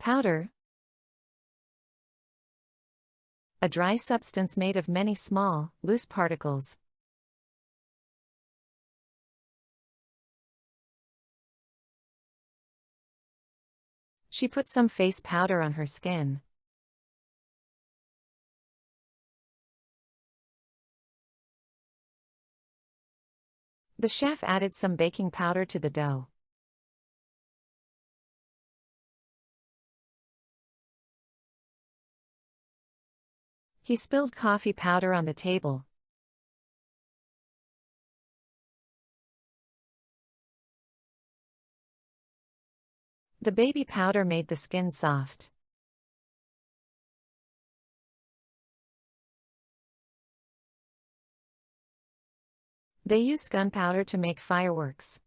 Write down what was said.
Powder. A dry substance made of many small, loose particles. She put some face powder on her skin. The chef added some baking powder to the dough. He spilled coffee powder on the table. The baby powder made the skin soft. They used gunpowder to make fireworks.